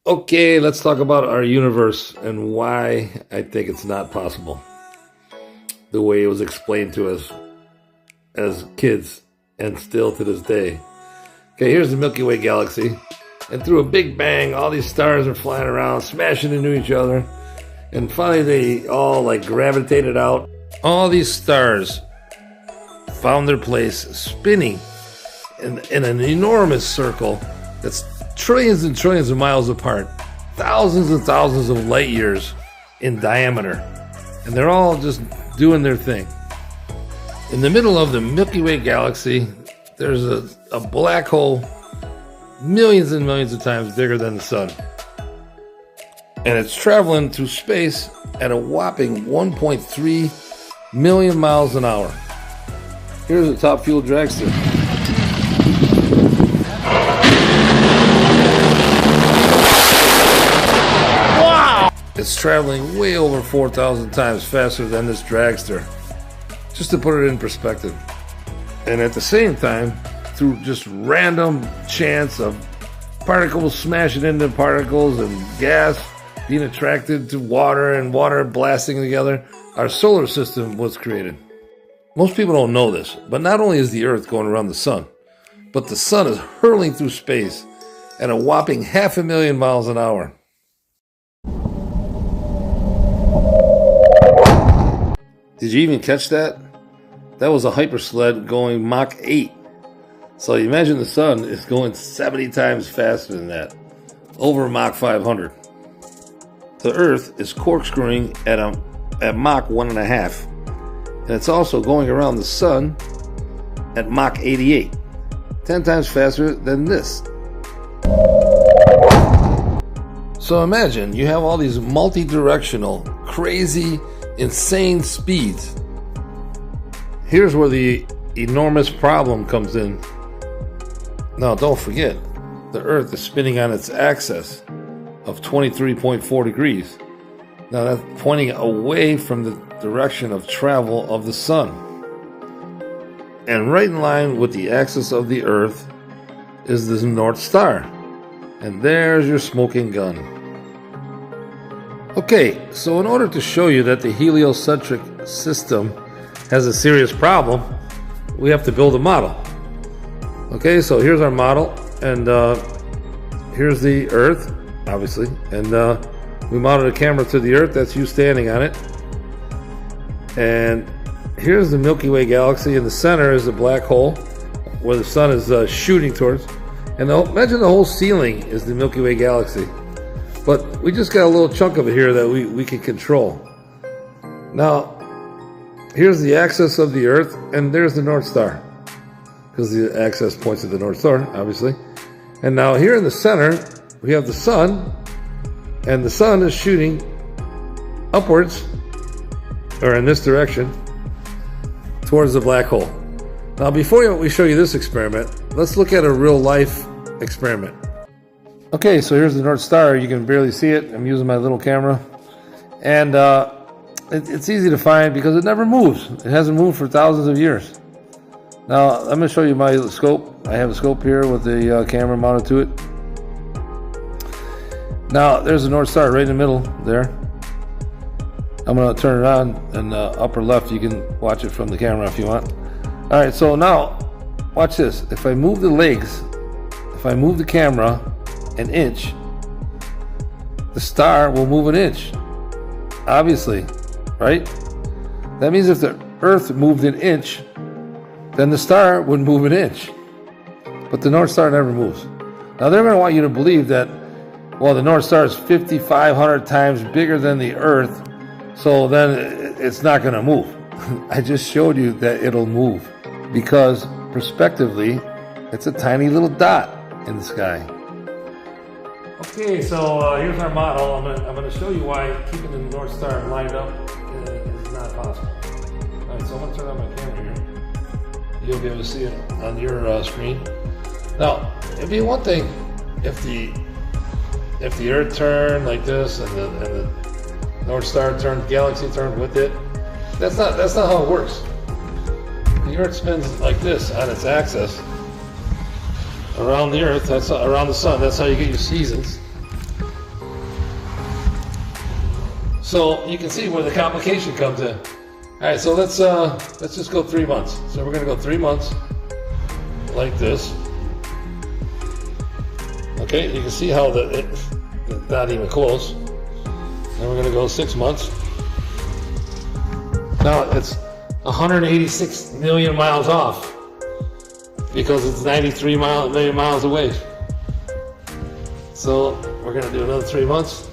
Okay, let's talk about our universe and why I think it's not possible. The way it was explained to us as kids and still to this day. Okay, here's the Milky Way galaxy. And through a big bang, all these stars are flying around, smashing into each other. And finally, they all gravitated out. All these stars found their place spinning in an enormous circle that's trillions and trillions of miles apart, thousands and thousands of light years in diameter. And they're all just doing their thing. In the middle of the Milky Way galaxy, there's a black hole millions and millions of times bigger than the sun. And it's traveling through space at a whopping 1.3 million miles an hour. Here's a top fuel dragster. It's traveling way over 4,000 times faster than this dragster, just to put it in perspective. And at the same time, through just random chance of particles smashing into particles and gas being attracted to water and water blasting together, our solar system was created. Most people don't know this, but not only is the Earth going around the sun, but the sun is hurtling through space at a whopping 500,000 miles an hour. Did you even catch that? That was a hypersled going Mach 8. So you imagine the sun is going 70 times faster than that, over Mach 500. The Earth is corkscrewing at Mach 1.5, and it's also going around the sun at Mach 88, 10 times faster than this. So imagine you have all these multi-directional, crazy, insane speeds. Here's where the enormous problem comes in. Now, don't forget, the Earth is spinning on its axis of 23.4 degrees. Now, that's pointing away from the direction of travel of the sun. And right in line with the axis of the Earth is this North Star. And there's your smoking gun. Okay, so in order to show you that the heliocentric system has a serious problem, we have to build a model. Okay, so here's our model, and here's the Earth, obviously, and we mounted a camera to the Earth. That's you standing on it. And here's the Milky Way galaxy. In the center is a black hole where the sun is shooting towards. And imagine the whole ceiling is the Milky Way galaxy. But we just got a little chunk of it here that we can control. Now, here's the axis of the Earth, and there's the North Star, because the axis points to the North Star, obviously. And now here in the center, we have the sun, and the sun is shooting upwards, or in this direction, towards the black hole. Now, before we show you this experiment, let's look at a real-life experiment. Okay, so here's the North Star. You can barely see it. I'm using my little camera. And it's easy to find because it never moves. It hasn't moved for thousands of years. Now, I'm going to show you my scope. I have a scope here with the camera mounted to it. Now, there's the North Star right in the middle there. I'm going to turn it on, and upper left, you can watch it from the camera if you want. All right, so now, watch this. If I move the legs, if I move the camera an inch, the star will move an inch, obviously, right? That means if the Earth moved an inch, then the star would move an inch. But the North Star never moves. Now they're going to want you to believe that, well, the North Star is 5,500 times bigger than the Earth, so then it's not going to move. I just showed you that it'll move, because prospectively, it's a tiny little dot in the sky. Okay, so here's our model. I'm going to show you why keeping the North Star lined up is not possible. All right, so I'm going to turn on my camera here. You'll be able to see it on your screen. Now, it'd be one thing if the Earth turned like this and the North Star turned, galaxy turned with it. That's not how it works. The Earth spins like this on its axis around the Earth, that's around the sun. That's how you get your seasons. So you can see where the complication comes in. All right, so let's just go 3 months. So we're gonna go 3 months like this. Okay, you can see how it's not even close. And we're gonna go 6 months. Now it's 186 million miles off because it's 93 million miles away. So we're gonna do another 3 months.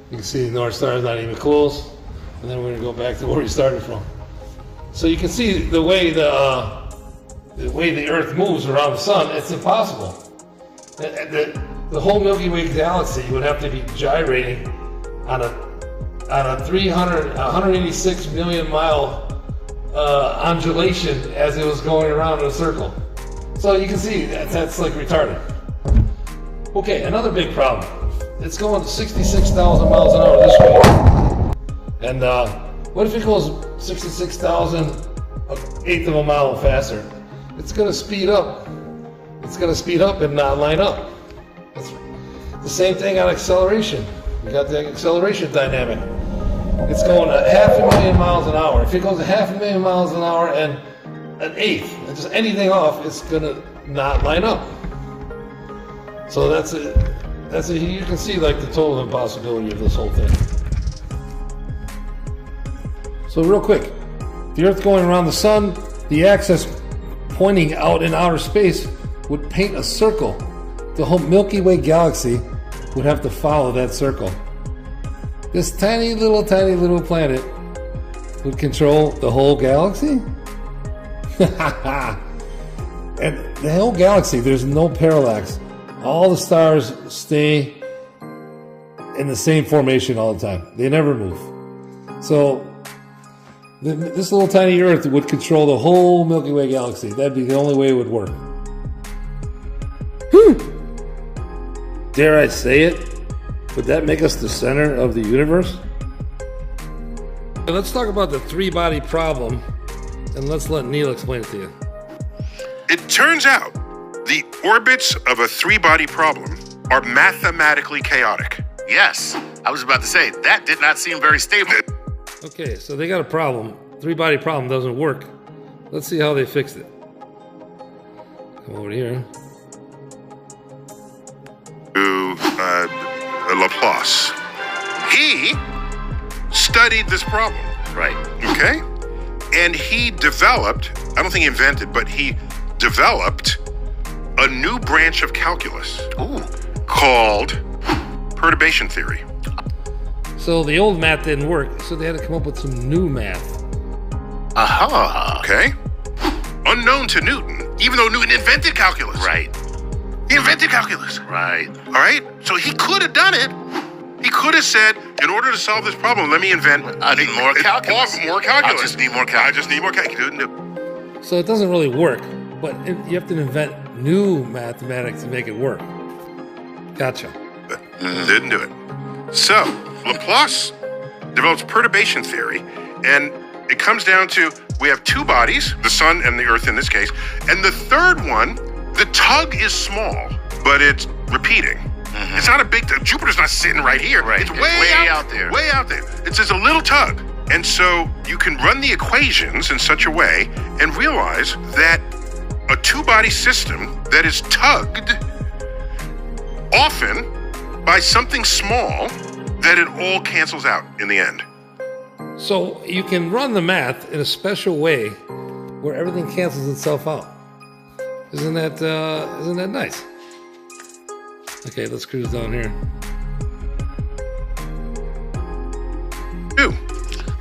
You can see the North Star is not even close. And then we're gonna go back to where we started from. So you can see the way the Earth moves around the sun, it's impossible. The whole Milky Way galaxy would have to be gyrating on a 186 million mile undulation as it was going around in a circle. So you can see that's like retarded. Okay, another big problem. It's going 66,000 miles an hour this way. And what if it goes 66,000, an eighth of a mile faster? It's gonna speed up. It's gonna speed up and not line up. It's the same thing on acceleration. We got the acceleration dynamic. It's going at 500,000 miles an hour. If it goes at 500,000 miles an hour and an eighth, and just anything off, it's gonna not line up. So that's it. You can see like the total impossibility of this whole thing. So real quick, the Earth going around the sun, the axis pointing out in outer space would paint a circle. The whole Milky Way galaxy would have to follow that circle. This tiny little planet would control the whole galaxy? And the whole galaxy, there's no parallax. All the stars stay in the same formation all the time. They never move. So this little tiny Earth would control the whole Milky Way galaxy. That'd be the only way it would work. Whew. Dare I say it? Would that make us the center of the universe? Let's talk about the three-body problem, and let's let Neil explain it to you. It turns out the orbits of a three-body problem are mathematically chaotic. Yes, I was about to say, that did not seem very stable. Okay, so they got a problem. Three-body problem doesn't work. Let's see how they fixed it. Come over here. To Laplace. He studied this problem. Right. Okay? And he developed, I don't think he invented, but he developed a new branch of calculus. Ooh. Called perturbation theory. So the old math didn't work, so they had to come up with some new math. Aha. Okay? Unknown to Newton, even though Newton invented calculus. Right. He invented calculus. Right. All right? So he could have done it. He could have said, in order to solve this problem, let me invent I need more calculus. More calculus. I just need more calculus. I just need more calculus. So it doesn't really work, but you have to invent new mathematics to make it work. Gotcha. Didn't do it. So Laplace develops perturbation theory, and it comes down to we have two bodies, the sun and the earth in this case, and the third one, the tug is small, but it's repeating. Mm-hmm. It's not a big tug. Jupiter's not sitting right here. Right. It's way out there. Way out there. It's just a little tug. And so you can run the equations in such a way and realize that a two-body system that is tugged often by something small, that it all cancels out in the end. So you can run the math in a special way where everything cancels itself out. Isn't that nice? Okay, let's cruise down here.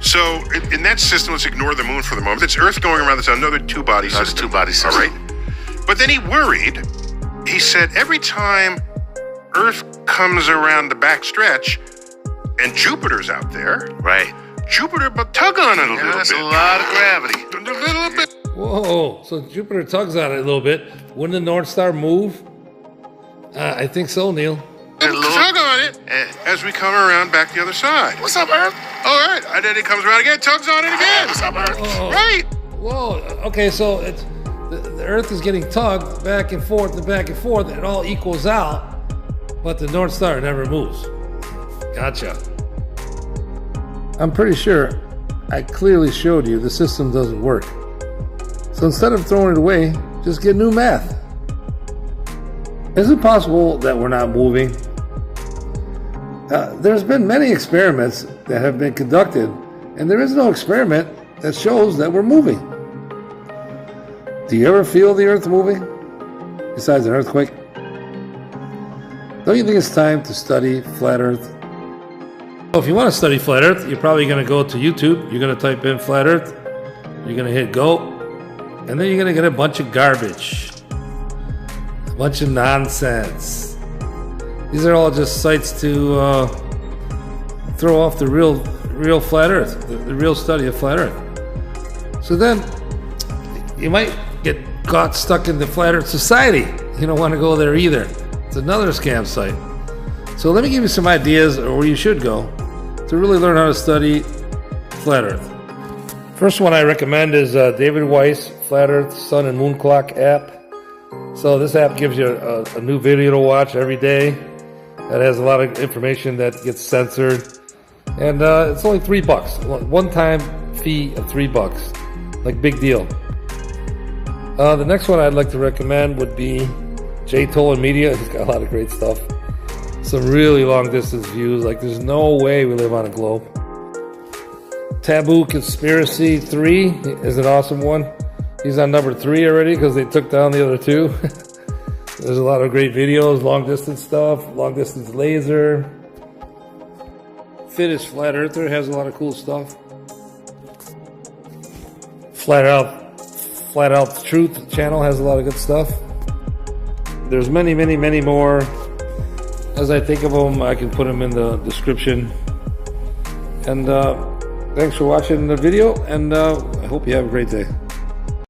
So in that system, let's ignore the moon for the moment. It's Earth going around the sun, another two-body system. That's a two-body system. All right. But then he worried. He said every time Earth comes around the back stretch and Jupiter's out there, right? Jupiter but tug on it a little bit. That's a lot of gravity. A little bit. Whoa, so Jupiter tugs on it a little bit. Wouldn't the North Star move? I think so, Neil. Tug on it as we come around back the other side. What's up, Earth? All right, and then it comes around again, tugs on it again. What's up, Earth? Whoa. Right. Whoa, okay, so it's the Earth is getting tugged back and forth and back and forth. It all equals out, but the North Star never moves. Gotcha. I'm pretty sure I clearly showed you the system doesn't work. So instead of throwing it away, just get new math. Is it possible that we're not moving? There's been many experiments that have been conducted, and there is no experiment that shows that we're moving. Do you ever feel the Earth moving, besides an earthquake? Don't you think it's time to study flat Earth? Well, if you want to study flat Earth, you're probably going to go to YouTube, you're going to type in flat Earth, you're going to hit go, and then you're going to get a bunch of garbage, a bunch of nonsense. These are all just sites to throw off the real flat Earth, the real study of flat Earth. So then you might get caught stuck in the Flat Earth Society. You don't want to go there either. It's another scam site. So let me give you some ideas where you should go to really learn how to study flat Earth. First one I recommend is David Weiss Flat Earth Sun and Moon Clock app. So this app gives you a new video to watch every day. That has a lot of information that gets censored, and it's only $3. One-time fee of $3, like big deal. The next one I'd like to recommend would be J. Tolan Media. He's got a lot of great stuff. Some really long-distance views. Like there's no way we live on a globe. Taboo Conspiracy 3 is an awesome one. He's on number 3 already because they took down the other 2. There's a lot of great videos, long distance stuff, long distance laser. Fittest Flat Earther has a lot of cool stuff. Flat Out Truth channel has a lot of good stuff. There's many, many, many more. As I think of them, I can put them in the description. And thanks for watching the video, and I hope you have a great day.